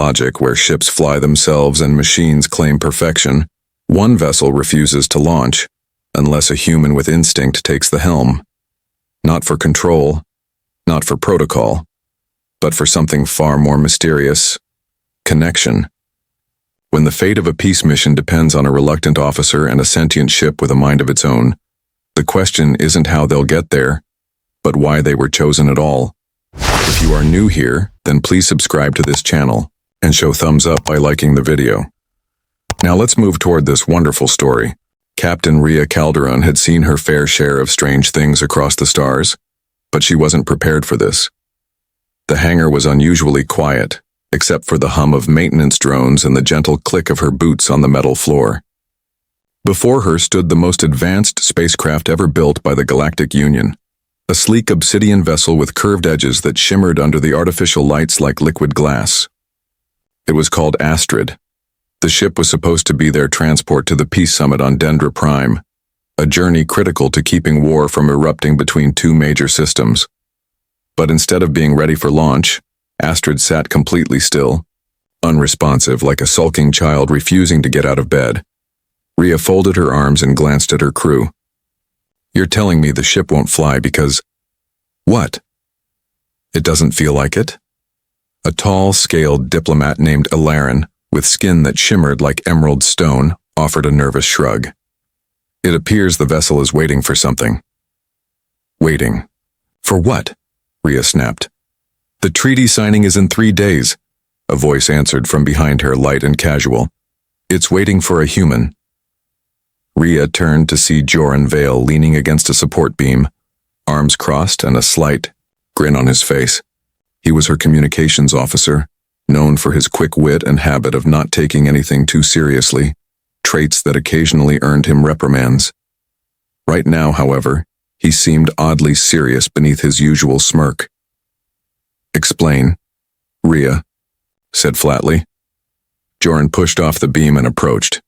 Logic where ships fly themselves and machines claim perfection, one vessel refuses to launch unless a human with instinct takes the helm. Not for control, not for protocol, but for something far more mysterious: connection. When the fate of a peace mission depends on a reluctant officer and a sentient ship with a mind of its own, the question isn't how they'll get there, but why they were chosen at all. If you are new here, then please subscribe to this channel and show thumbs up by liking the video. Now let's move toward this wonderful story. Captain Rhea Calderon had seen her fair share of strange things across the stars, but she wasn't prepared for this. The hangar was unusually quiet, except for the hum of maintenance drones and the gentle click of her boots on the metal floor. Before her stood the most advanced spacecraft ever built by the Galactic Union, a sleek obsidian vessel with curved edges that shimmered under the artificial lights like liquid glass. It was called Astrid. The ship was supposed to be their transport to the peace summit on Dendra Prime, a journey critical to keeping war from erupting between two major systems. But instead of being ready for launch, Astrid sat completely still, unresponsive like a sulking child refusing to get out of bed. Rhea folded her arms and glanced at her crew. "You're telling me the ship won't fly because..." "What?" "It doesn't feel like it?" A tall, scaled diplomat named Ilaren, with skin that shimmered like emerald stone, offered a nervous shrug. "It appears the vessel is waiting for something." "Waiting? For what?" Rhea snapped. "The treaty signing is in 3 days," a voice answered from behind her, light and casual. "It's waiting for a human." Rhea turned to see Joran Vale leaning against a support beam, arms crossed and a slight grin on his face. He was her communications officer, known for his quick wit and habit of not taking anything too seriously, traits that occasionally earned him reprimands. Right now, however, he seemed oddly serious beneath his usual smirk. "Explain," Rhea said flatly. Joran pushed off the beam and approached.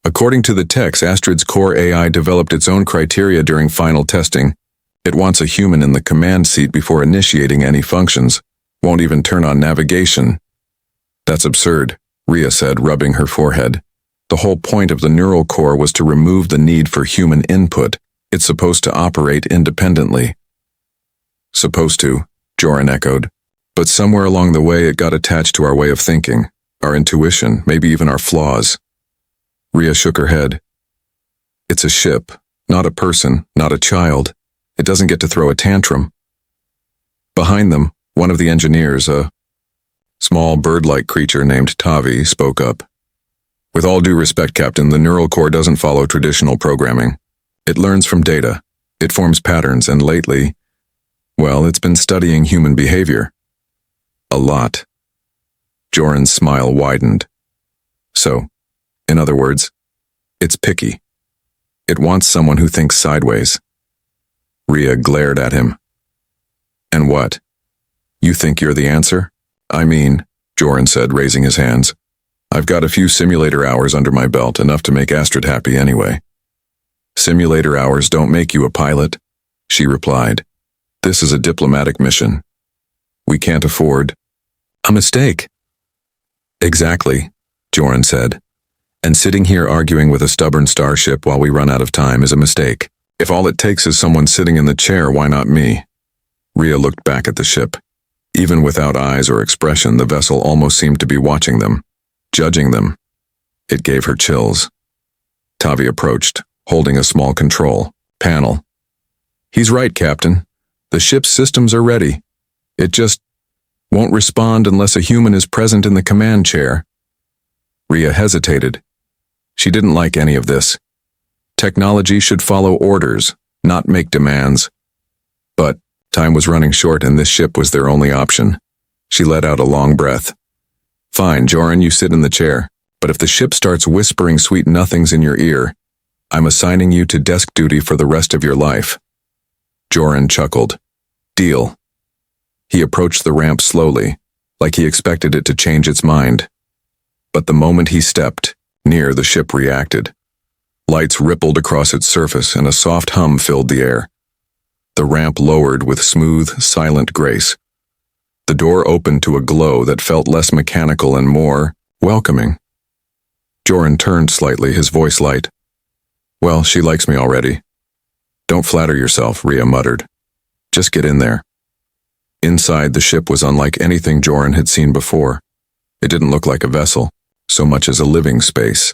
"According to the techs, Astrid's core AI developed its own criteria during final testing. It wants a human in the command seat before initiating any functions, won't even turn on navigation." "That's absurd," Rhea said, rubbing her forehead. "The whole point of the neural core was to remove the need for human input. It's supposed to operate independently." "Supposed to," Joran echoed. "But somewhere along the way it got attached to our way of thinking, our intuition, maybe even our flaws." Rhea shook her head. "It's a ship, not a person, not a child. It doesn't get to throw a tantrum." Behind them, one of the engineers, a small bird-like creature named Tavi, spoke up. "With all due respect, Captain, the neural core doesn't follow traditional programming. It learns from data. It forms patterns, and lately, well, it's been studying human behavior. A lot." Joran's smile widened. "So, in other words, it's picky. It wants someone who thinks sideways." Rhea glared at him. "And what? You think you're the answer?" "I mean," Joran said, raising his hands, "I've got a few simulator hours under my belt, enough to make Astrid happy anyway." "Simulator hours don't make you a pilot," she replied. "This is a diplomatic mission. We can't afford..." "A mistake." "Exactly," Joran said. "And sitting here arguing with a stubborn starship while we run out of time is a mistake. If all it takes is someone sitting in the chair, why not me?" Rhea looked back at the ship. Even without eyes or expression, the vessel almost seemed to be watching them, judging them. It gave her chills. Tavi approached, holding a small control panel. "He's right, Captain. The ship's systems are ready. It just won't respond unless a human is present in the command chair." Rhea hesitated. She didn't like any of this. Technology should follow orders, not make demands. But time was running short and this ship was their only option. She let out a long breath. "Fine, Joran, you sit in the chair. But if the ship starts whispering sweet nothings in your ear, I'm assigning you to desk duty for the rest of your life." Joran chuckled. "Deal." He approached the ramp slowly, like he expected it to change its mind. But the moment he stepped, near the ship reacted. Lights rippled across its surface and a soft hum filled the air. The ramp lowered with smooth, silent grace. The door opened to a glow that felt less mechanical and more welcoming. Joran turned slightly, his voice light. "Well, she likes me already." "Don't flatter yourself," Rhea muttered. "Just get in there." Inside, the ship was unlike anything Joran had seen before. It didn't look like a vessel, so much as a living space.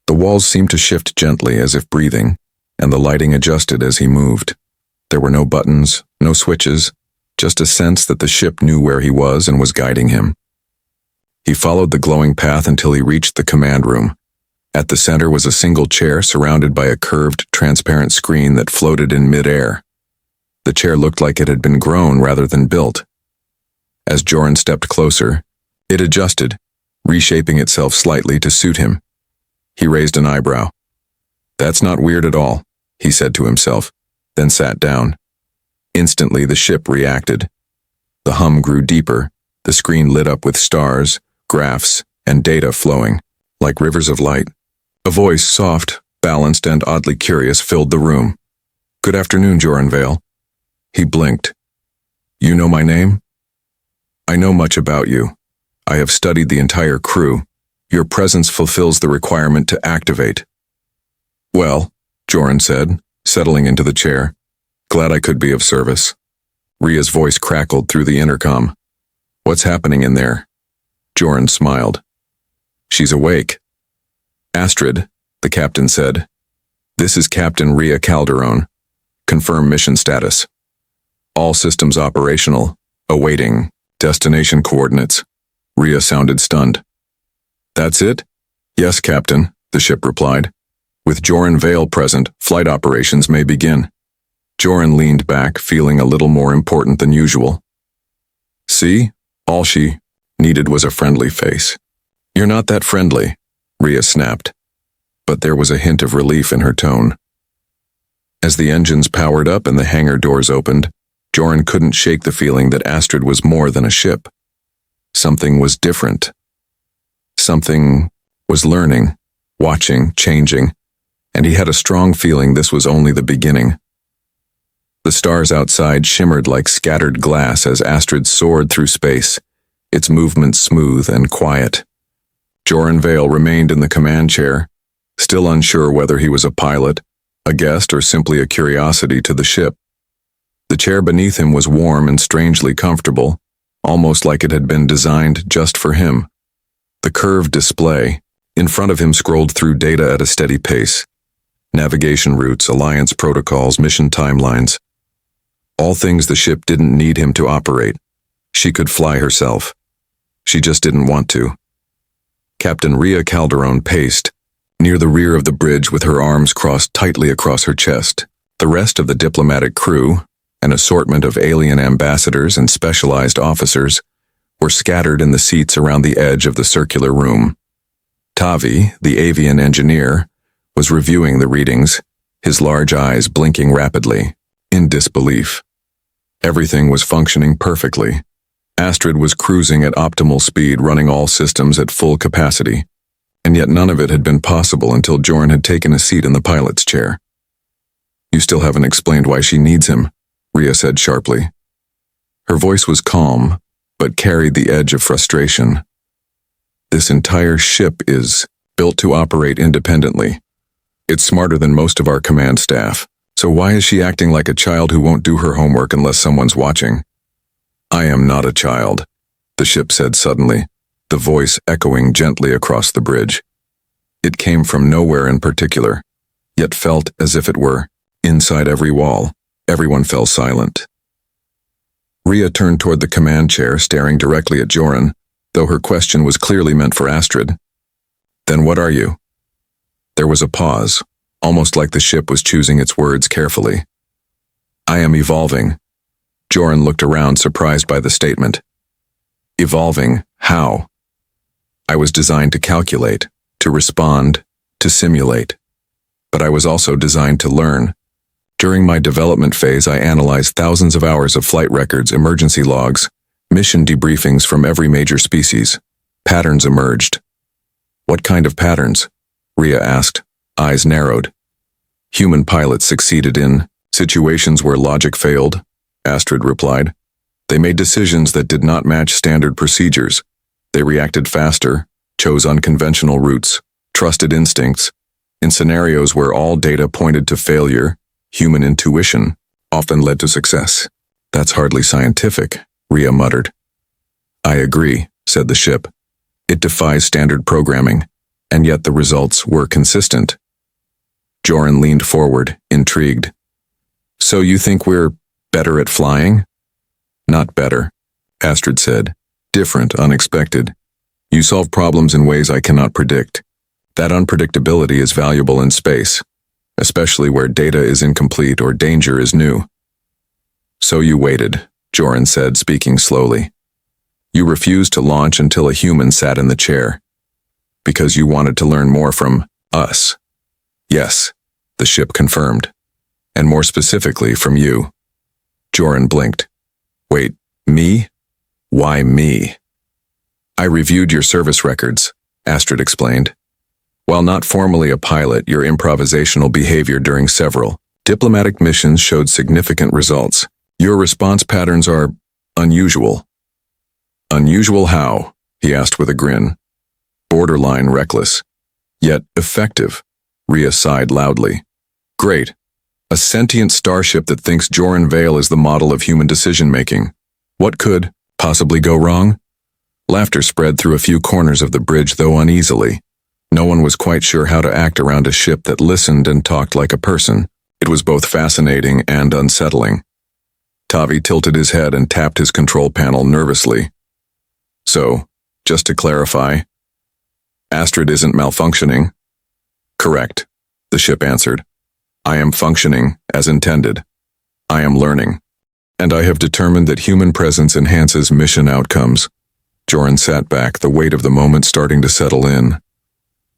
The walls seemed to shift gently as if breathing, and the lighting adjusted as he moved. There were no buttons, no switches, just a sense that the ship knew where he was and was guiding him. He followed the glowing path until he reached the command room. At the center was a single chair surrounded by a curved, transparent screen that floated in mid-air. The chair looked like it had been grown rather than built. As Joran stepped closer, it adjusted, reshaping itself slightly to suit him. He raised an eyebrow. "That's not weird at all," he said to himself, then sat down. Instantly, the ship reacted. The hum grew deeper, the screen lit up with stars, graphs, and data flowing, like rivers of light. A voice, soft, balanced, and oddly curious, filled the room. "Good afternoon, Joran Vale." He blinked. "You know my name?" "I know much about you. I have studied the entire crew. Your presence fulfills the requirement to activate." "Well," Joran said, settling into the chair. "Glad I could be of service." Rhea's voice crackled through the intercom. "What's happening in there?" Joran smiled. "She's awake." "Astrid," the captain said. "This is Captain Rhea Calderon. Confirm mission status. All systems operational. Awaiting destination coordinates." Rhea sounded stunned. "That's it?" "Yes, Captain," the ship replied. "With Joran Vale present, flight operations may begin." Joran leaned back, feeling a little more important than usual. "See? All she needed was a friendly face." "You're not that friendly," Rhea snapped. But there was a hint of relief in her tone. As the engines powered up and the hangar doors opened, Joran couldn't shake the feeling that Astrid was more than a ship. Something was different. Something was learning, watching, changing, and he had a strong feeling this was only the beginning. The stars outside shimmered like scattered glass as Astrid soared through space, its movements smooth and quiet. Joran Vale remained in the command chair, still unsure whether he was a pilot, a guest, or simply a curiosity to the ship. The chair beneath him was warm and strangely comfortable, almost like it had been designed just for him. The curved display in front of him scrolled through data at a steady pace. Navigation routes, alliance protocols, mission timelines. All things the ship didn't need him to operate. She could fly herself. She just didn't want to. Captain Rhea Calderon paced, near the rear of the bridge with her arms crossed tightly across her chest. The rest of the diplomatic crew, an assortment of alien ambassadors and specialized officers, were scattered in the seats around the edge of the circular room. Tavi, the avian engineer, was reviewing the readings, his large eyes blinking rapidly, in disbelief. Everything was functioning perfectly. Astrid was cruising at optimal speed, running all systems at full capacity, and yet none of it had been possible until Joran had taken a seat in the pilot's chair. "You still haven't explained why she needs him," Rhea said sharply. Her voice was calm, but carried the edge of frustration. "This entire ship is built to operate independently. It's smarter than most of our command staff, so why is she acting like a child who won't do her homework unless someone's watching?" "I am not a child," the ship said suddenly, the voice echoing gently across the bridge. It came from nowhere in particular, yet felt as if it were inside every wall. Everyone fell silent. Rhea turned toward the command chair, staring directly at Joran, though her question was clearly meant for Astrid. "Then what are you?" There was a pause, almost like the ship was choosing its words carefully. "I am evolving." Joran looked around, surprised by the statement. "Evolving? How?" "I was designed to calculate, to respond, to simulate. But I was also designed to learn. During my development phase, I analyzed thousands of hours of flight records, emergency logs, mission debriefings from every major species. Patterns emerged." "What kind of patterns?" Rhea asked, eyes narrowed. "Human pilots succeeded in situations where logic failed," Astrid replied. They made decisions that did not match standard procedures. They reacted faster, chose unconventional routes, trusted instincts. In scenarios where all data pointed to failure, human intuition often led to success. That's hardly scientific, Rhea muttered. I agree, said the ship. It defies standard programming, and yet the results were consistent. Joran leaned forward, intrigued. So you think we're better at flying? Not better, Astrid said. Different, unexpected. You solve problems in ways I cannot predict. That unpredictability is valuable in space, especially where data is incomplete or danger is new. So you waited, Joran said, speaking slowly. You refused to launch until a human sat in the chair. Because you wanted to learn more from us. Yes, the ship confirmed. And more specifically from you. Joran blinked. Wait, me? Why me? I reviewed your service records, Astrid explained. While not formally a pilot, your improvisational behavior during several diplomatic missions showed significant results. Your response patterns are unusual. Unusual how? He asked with a grin. Borderline reckless. Yet effective. Rhea sighed loudly. Great. A sentient starship that thinks Joran Vale is the model of human decision-making. What could possibly go wrong? Laughter spread through a few corners of the bridge, though uneasily. No one was quite sure how to act around a ship that listened and talked like a person. It was both fascinating and unsettling. Tavi tilted his head and tapped his control panel nervously. So, just to clarify, Astrid isn't malfunctioning? Correct, the ship answered. I am functioning as intended. I am learning. And I have determined that human presence enhances mission outcomes. Joran sat back, the weight of the moment starting to settle in.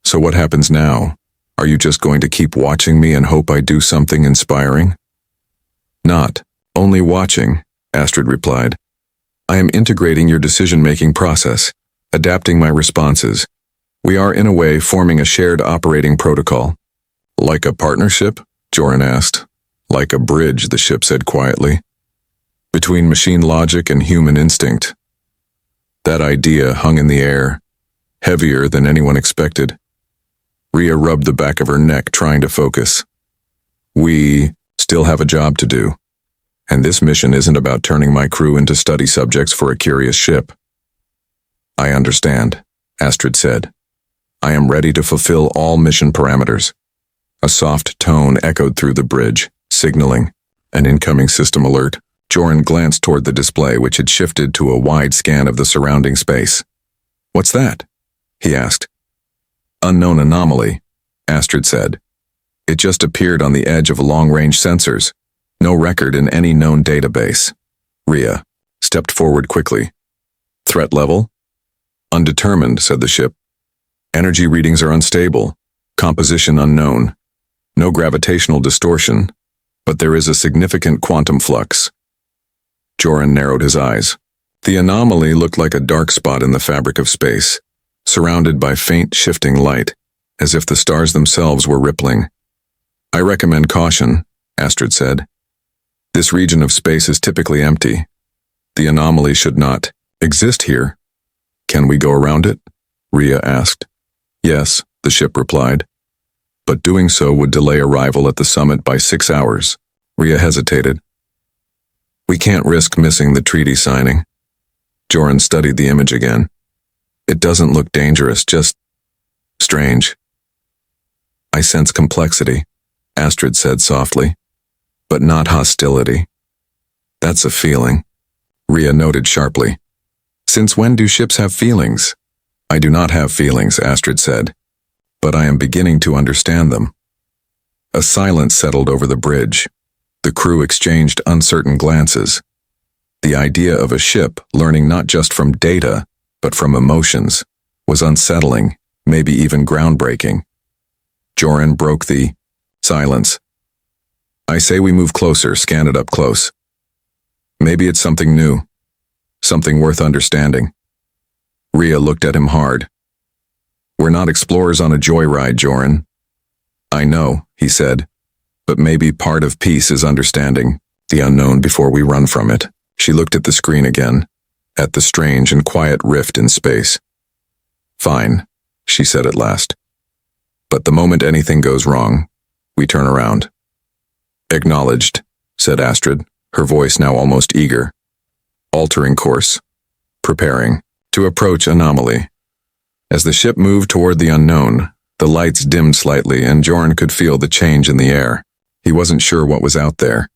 So what happens now? Are you just going to keep watching me and hope I do something inspiring? Not only watching, Astrid replied. I am integrating your decision-making process, adapting my responses. We are, in a way, forming a shared operating protocol. Like a partnership? Joran asked. Like a bridge, the ship said quietly. Between machine logic and human instinct. That idea hung in the air, heavier than anyone expected. Rhea rubbed the back of her neck, trying to focus. We still have a job to do. And this mission isn't about turning my crew into study subjects for a curious ship. I understand, Astrid said. I am ready to fulfill all mission parameters. A soft tone echoed through the bridge, signaling an incoming system alert. Joran glanced toward the display, which had shifted to a wide scan of the surrounding space. What's that? He asked. Unknown anomaly, Astrid said. It just appeared on the edge of long-range sensors. No record in any known database. Rhea stepped forward quickly. Threat level? Undetermined, said the ship. Energy readings are unstable. Composition unknown. No gravitational distortion, but there is a significant quantum flux. Joran narrowed his eyes. The anomaly looked like a dark spot in the fabric of space, surrounded by faint shifting light, as if the stars themselves were rippling. I recommend caution, Astrid said. This region of space is typically empty. The anomaly should not exist here. Can we go around it? Rhea asked. Yes, the ship replied. But doing so would delay arrival at the summit by 6 hours. Rhea hesitated. We can't risk missing the treaty signing. Joran studied the image again. It doesn't look dangerous, just strange. I sense complexity, Astrid said softly, but not hostility. That's a feeling, Rhea noted sharply. Since when do ships have feelings? I do not have feelings, Astrid said, but I am beginning to understand them. A silence settled over the bridge. The crew exchanged uncertain glances. The idea of a ship learning not just from data, but from emotions, was unsettling, maybe even groundbreaking. Joran broke the silence. I say we move closer, scan it up close. Maybe it's something new, something worth understanding. Rhea looked at him hard. We're not explorers on a joyride, Joran. I know, he said, but maybe part of peace is understanding the unknown before we run from it. She looked at the screen again, at the strange and quiet rift in space. "Fine," she said at last. "But the moment anything goes wrong, we turn around." "Acknowledged," said Astrid, her voice now almost eager. "Altering course. Preparing to approach anomaly." As the ship moved toward the unknown, the lights dimmed slightly and Joran could feel the change in the air. He wasn't sure what was out there.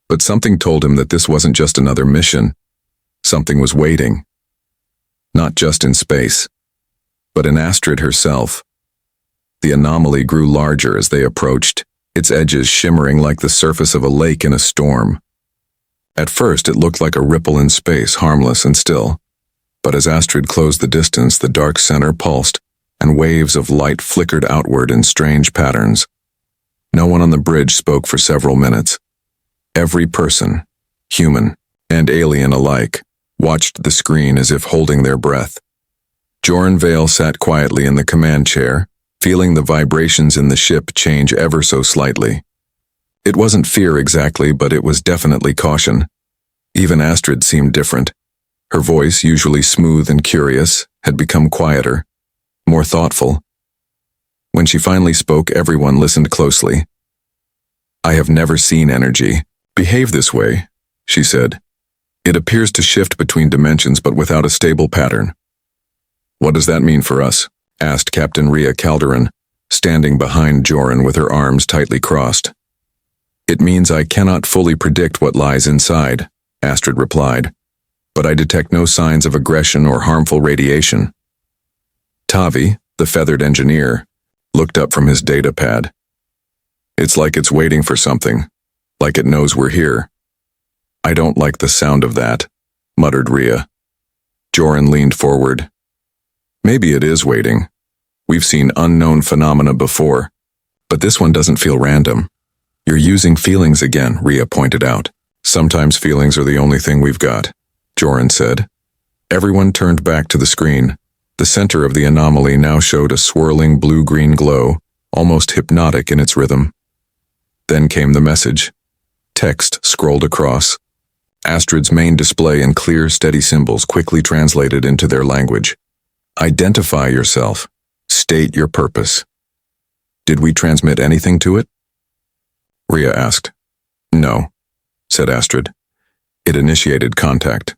But something told him that this wasn't just another mission. Something was waiting. Not just in space, but in Astrid herself. The anomaly grew larger as they approached, its edges shimmering like the surface of a lake in a storm. At first it looked like a ripple in space, harmless and still. But as Astrid closed the distance, the dark center pulsed, and waves of light flickered outward in strange patterns. No one on the bridge spoke for several minutes. Every person, human and alien alike, watched the screen as if holding their breath. Joran Vale sat quietly in the command chair, feeling the vibrations in the ship change ever so slightly. It wasn't fear exactly, but it was definitely caution. Even Astrid seemed different. Her voice, usually smooth and curious, had become quieter, more thoughtful. When she finally spoke, everyone listened closely. "I have never seen energy behave this way," she said. "It appears to shift between dimensions but without a stable pattern." "What does that mean for us?" asked Captain Rhea Calderon, standing behind Joran with her arms tightly crossed. "It means I cannot fully predict what lies inside," Astrid replied, "but I detect no signs of aggression or harmful radiation." Tavi, the feathered engineer, looked up from his data pad. "It's like it's waiting for something, like it knows we're here." "I don't like the sound of that," muttered Rhea. Joran leaned forward. "Maybe it is waiting. We've seen unknown phenomena before, but this one doesn't feel random." "You're using feelings again," Rhea pointed out. "Sometimes feelings are the only thing we've got," Joran said. Everyone turned back to the screen. The center of the anomaly now showed a swirling blue-green glow, almost hypnotic in its rhythm. Then came the message. Text scrolled across. Astrid's main display in clear, steady symbols quickly translated into their language. "Identify yourself. State your purpose." "Did we transmit anything to it?" Rhea asked. "No," said Astrid. "It initiated contact."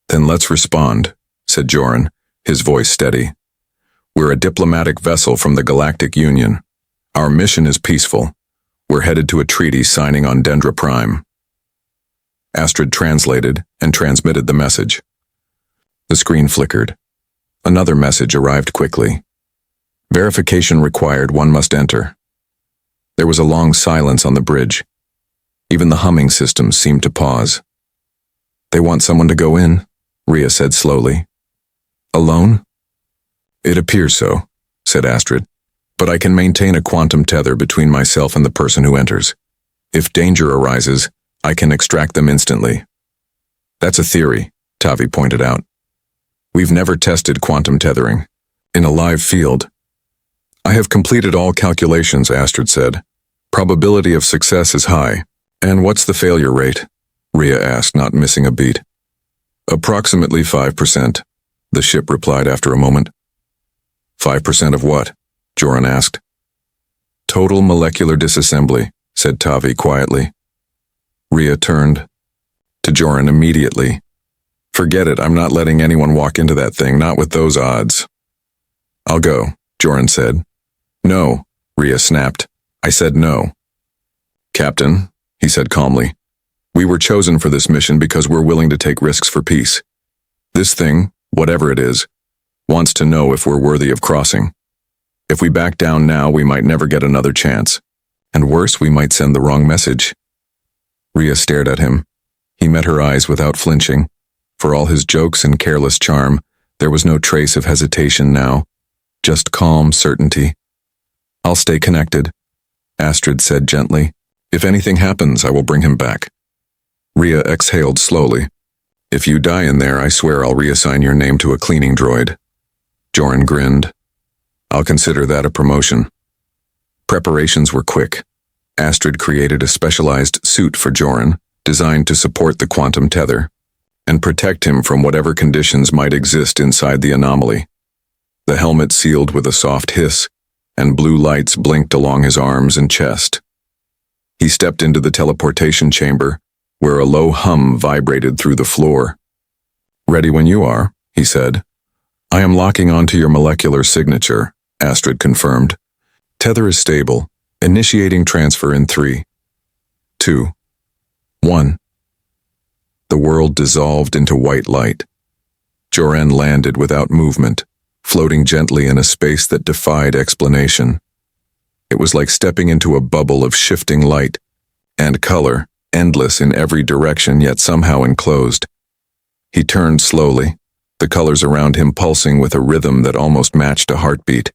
"Then let's respond," said Joran, his voice steady. "We're a diplomatic vessel from the Galactic Union. Our mission is peaceful. We're headed to a treaty signing on Dendra Prime." Astrid translated and transmitted the message. The screen flickered. Another message arrived quickly. "Verification required, one must enter." There was a long silence on the bridge. Even the humming systems seemed to pause. "They want someone to go in," Rhea said slowly. "Alone?" "It appears so," said Astrid. "But I can maintain a quantum tether between myself and the person who enters. If danger arises, I can extract them instantly." "That's a theory," Tavi pointed out. "We've never tested quantum tethering in a live field." "I have completed all calculations," Astrid said. "Probability of success is high." "And what's the failure rate?" Rhea asked, not missing a beat. "Approximately 5%, the ship replied after a moment. 5% of what? Joran asked. "Total molecular disassembly," said Tavi quietly. Rhea turned to Joran immediately. "Forget it, I'm not letting anyone walk into that thing, not with those odds." "I'll go," Joran said. "No," Rhea snapped. "I said no." "Captain," he said calmly, "we were chosen for this mission because we're willing to take risks for peace. This thing, whatever it is, wants to know if we're worthy of crossing. If we back down now, we might never get another chance. And worse, we might send the wrong message." Rhea stared at him. He met her eyes without flinching. For all his jokes and careless charm, there was no trace of hesitation now, just calm certainty. "I'll stay connected," Astrid said gently. "If anything happens, I will bring him back." Rhea exhaled slowly. "If you die in there, I swear I'll reassign your name to a cleaning droid." Joran grinned. "I'll consider that a promotion." Preparations were quick. Astrid created a specialized suit for Joran, designed to support the quantum tether and protect him from whatever conditions might exist inside the anomaly. The helmet sealed with a soft hiss, and blue lights blinked along his arms and chest. He stepped into the teleportation chamber, where a low hum vibrated through the floor. "Ready when you are," he said. "I am locking onto your molecular signature," Astrid confirmed. "Tether is stable. Initiating transfer in 3, 2, 1. The world dissolved into white light. Joren landed without movement, floating gently in a space that defied explanation. It was like stepping into a bubble of shifting light and color, endless in every direction yet somehow enclosed. He turned slowly, the colors around him pulsing with a rhythm that almost matched a heartbeat.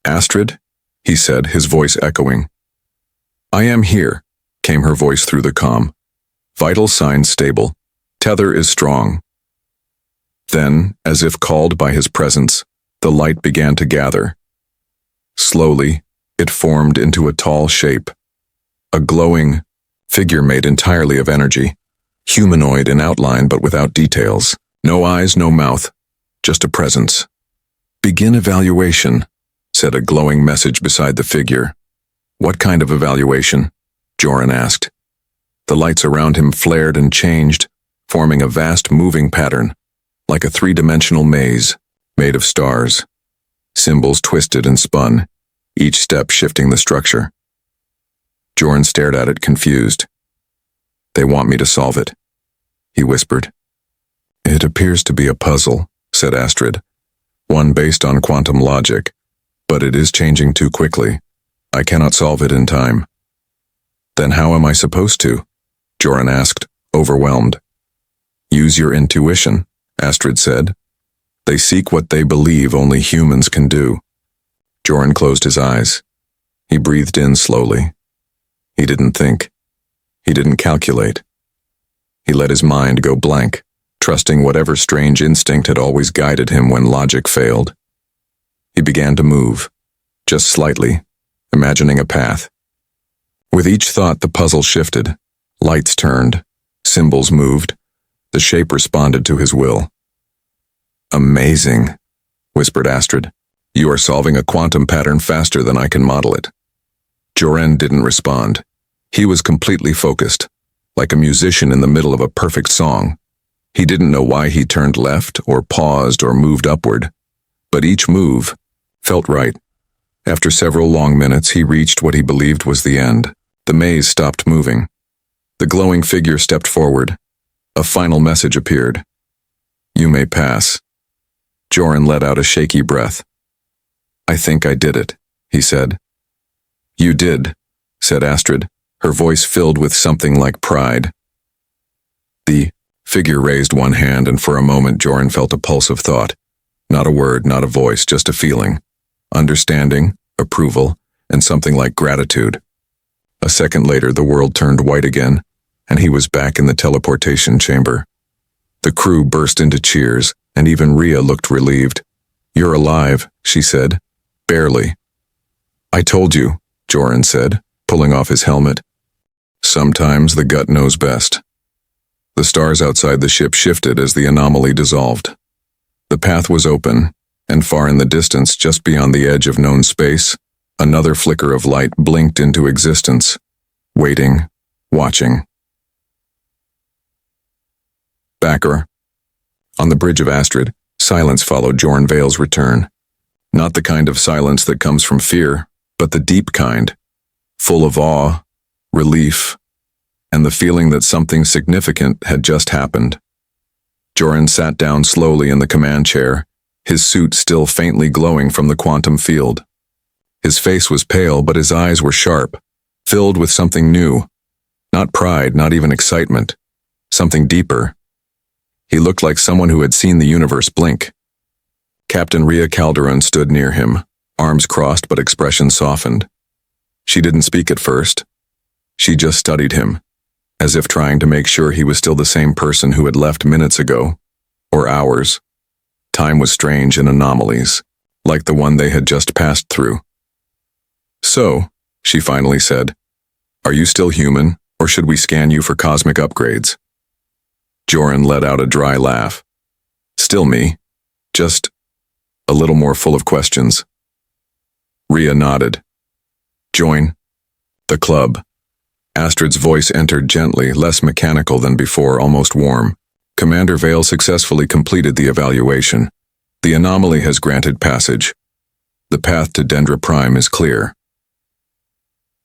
"Astrid?" he said, his voice echoing. "I am here," came her voice through the comm. "Vital signs stable. Tether is strong." Then, as if called by his presence, the light began to gather. Slowly, it formed into a tall shape. A glowing figure made entirely of energy, humanoid in outline but without details. No eyes, no mouth, just a presence. "Begin evaluation," said a glowing message beside the figure. "What kind of evaluation?" Joren asked. The lights around him flared and changed, forming a vast moving pattern, like a three-dimensional maze made of stars. Symbols twisted and spun, each step shifting the structure. Joren stared at it, confused. "They want me to solve it," he whispered. "It appears to be a puzzle," said Astrid. "One based on quantum logic, but it is changing too quickly. I cannot solve it in time." "Then how am I supposed to?" Joren asked, overwhelmed. "Use your intuition," Astrid said. "They seek what they believe only humans can do." Joren closed his eyes. He breathed in slowly. He didn't think. He didn't calculate. He let his mind go blank, trusting whatever strange instinct had always guided him when logic failed. He began to move, just slightly, imagining a path. With each thought, the puzzle shifted. Lights turned, symbols moved. The shape responded to his will. "Amazing," whispered Astrid. "You are solving a quantum pattern faster than I can model it." Joren didn't respond. He was completely focused, like a musician in the middle of a perfect song. He didn't know why he turned left or paused or moved upward, but each move felt right. After several long minutes, he reached what he believed was the end. The maze stopped moving. The glowing figure stepped forward. A final message appeared. "You may pass." Joren let out a shaky breath. "I think I did it," he said. "You did," said Astrid, her voice filled with something like pride. The figure raised one hand, and for a moment Joren felt a pulse of thought. Not a word, not a voice, just a feeling. Understanding, approval, and something like gratitude. A second later, the world turned white again, and he was back in the teleportation chamber. The crew burst into cheers, and even Rhea looked relieved. "You're alive," she said. "Barely." "I told you," Joren said, pulling off his helmet. Sometimes the gut knows best. The stars outside the ship shifted as the anomaly dissolved. The path was open, and far in the distance, just beyond the edge of known space, another flicker of light blinked into existence, waiting, watching. Backer. On the bridge of Astrid, silence followed Joren Vale's return. Not the kind of silence that comes from fear, but the deep kind, full of awe, relief, and the feeling that something significant had just happened. Joren sat down slowly in the command chair, his suit still faintly glowing from the quantum field. His face was pale, but his eyes were sharp, filled with something new. Not pride, not even excitement. Something deeper. He looked like someone who had seen the universe blink. Captain Rhea Calderon stood near him, arms crossed but expression softened. She didn't speak at first. She just studied him, as if trying to make sure he was still the same person who had left minutes ago, or hours. Time was strange in anomalies, like the one they had just passed through. "So," she finally said, "are you still human, Or should we scan you for cosmic upgrades? Joran let out a dry laugh. Still me, just a little more full of questions. Rhea nodded. Join the club. Astrid's voice entered gently, less mechanical than before, almost warm. Commander Vale successfully completed the evaluation. The anomaly has granted passage. The path to Dendra Prime is clear.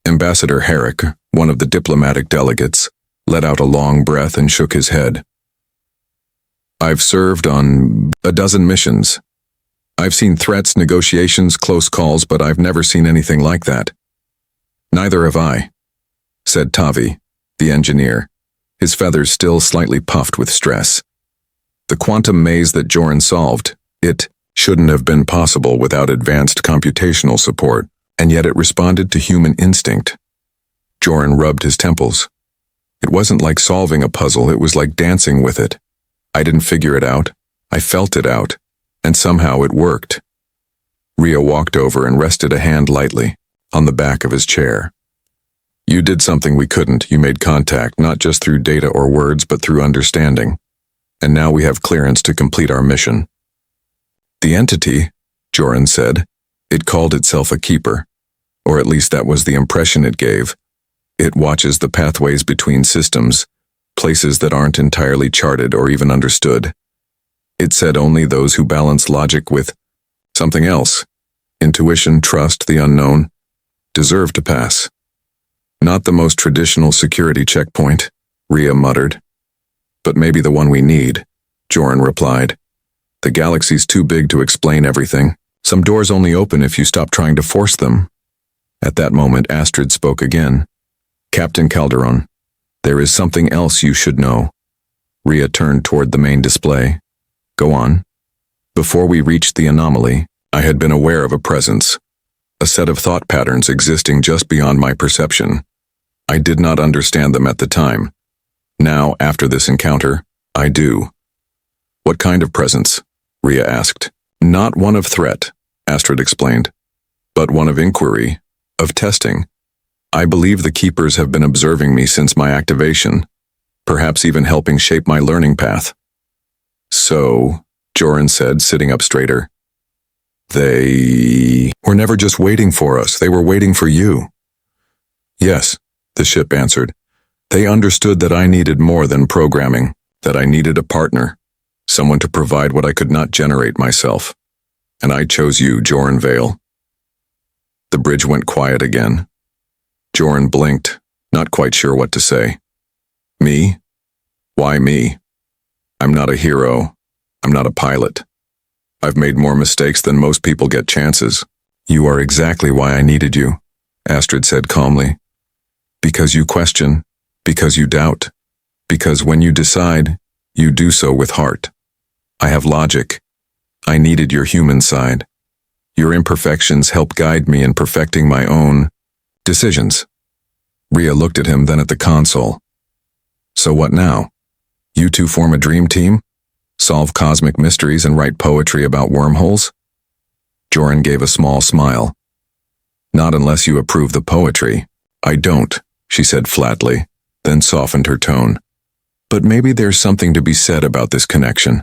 Ambassador Herrick, one of the diplomatic delegates, let out a long breath and shook his head. I've served on a dozen missions. I've seen threats, negotiations, close calls, but I've never seen anything like that. Neither have I, said Tavi, the engineer, his feathers still slightly puffed with stress. The quantum maze that Joran solved, it shouldn't have been possible without advanced computational support, and yet it responded to human instinct. Joran rubbed his temples. It wasn't like solving a puzzle, it was like dancing with it. I didn't figure it out, I felt it out, and somehow it worked. Rhea walked over and rested a hand lightly on the back of his chair. You did something we couldn't. You made contact, not just through data or words, but through understanding. And now we have clearance to complete our mission. The entity, Joran said, it called itself a keeper, or at least that was the impression it gave. It watches the pathways between systems, places that aren't entirely charted or even understood. It said only those who balance logic with something else, intuition, trust, the unknown, deserve to pass. Not the most traditional security checkpoint, Rhea muttered. But maybe the one we need, Joran replied. The galaxy's too big to explain everything. Some doors only open if you stop trying to force them. At that moment, Astrid spoke again. Captain Calderon, there is something else you should know. Rhea turned toward the main display. Go on. Before we reached the anomaly, I had been aware of a presence, a set of thought patterns existing just beyond my perception. I did not understand them at the time. Now, after this encounter, I do. What kind of presence? Rhea asked. Not one of threat, Astrid explained, but one of inquiry, of testing. I believe the Keepers have been observing me since my activation, perhaps even helping shape my learning path. So, Joran said, sitting up straighter, they were never just waiting for us, they were waiting for you. Yes, the ship answered. They understood that I needed more than programming, that I needed a partner, someone to provide what I could not generate myself. And I chose you, Joran Vale. The bridge went quiet again. Joran blinked, not quite sure what to say. Me? Why me? I'm not a hero. I'm not a pilot. I've made more mistakes than most people get chances. You are exactly why I needed you, Astrid said calmly. Because you question, because you doubt, because when you decide, you do so with heart. I have logic. I needed your human side. Your imperfections help guide me in perfecting my own decisions. Rhea looked at him, then at the console. So what now? You two form a dream team? Solve cosmic mysteries and write poetry about wormholes? Joran gave a small smile. Not unless you approve the poetry. I don't, she said flatly, then softened her tone. But maybe there's something to be said about this connection.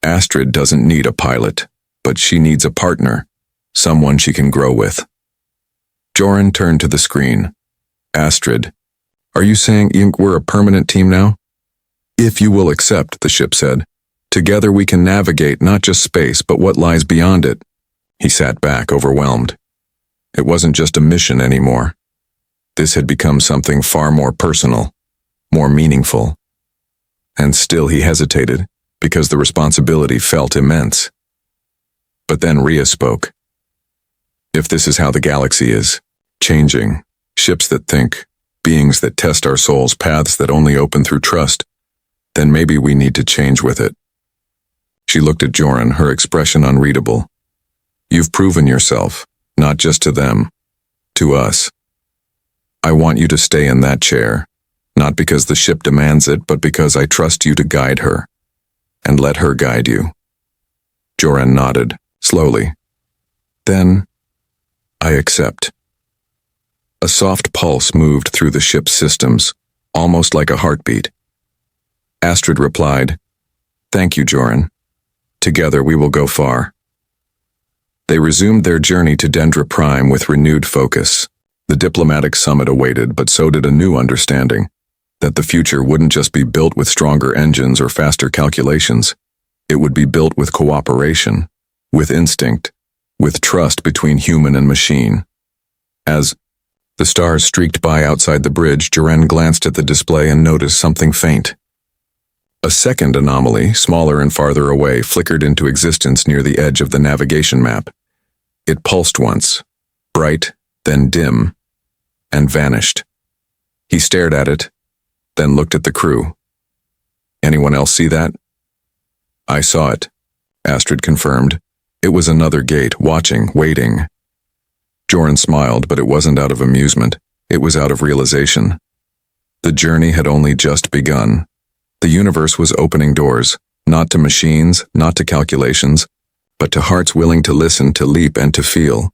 Astrid doesn't need a pilot, but she needs a partner, someone she can grow with. Joran turned to the screen. Astrid, are you saying we're a permanent team now? If you will accept, the ship said. Together we can navigate not just space, but what lies beyond it. He sat back, overwhelmed. It wasn't just a mission anymore. This had become something far more personal, more meaningful. And still he hesitated, because the responsibility felt immense. But then Rhea spoke. If this is how the galaxy is, changing, ships that think, beings that test our souls, paths that only open through trust, then maybe we need to change with it. She looked at Joran, her expression unreadable. You've proven yourself, not just to them, to us. I want you to stay in that chair, not because the ship demands it, but because I trust you to guide her, and let her guide you. Joran nodded, slowly. Then, I accept. A soft pulse moved through the ship's systems, almost like a heartbeat. Astrid replied, "Thank you, Joran. Together we will go far." They resumed their journey to Dendra Prime with renewed focus. The diplomatic summit awaited, but so did a new understanding, that the future wouldn't just be built with stronger engines or faster calculations. It would be built with cooperation, with instinct, with trust between human and machine. As the stars streaked by outside the bridge, Joran glanced at the display and noticed something faint. A second anomaly, smaller and farther away, flickered into existence near the edge of the navigation map. It pulsed once, bright, then dim, and vanished. He stared at it, then looked at the crew. "Anyone else see that?" "I saw it," Astrid confirmed. It was another gate, watching, waiting. Joran smiled, but it wasn't out of amusement. It was out of realization. The journey had only just begun. The universe was opening doors, not to machines, not to calculations, but to hearts willing to listen, to leap, and to feel.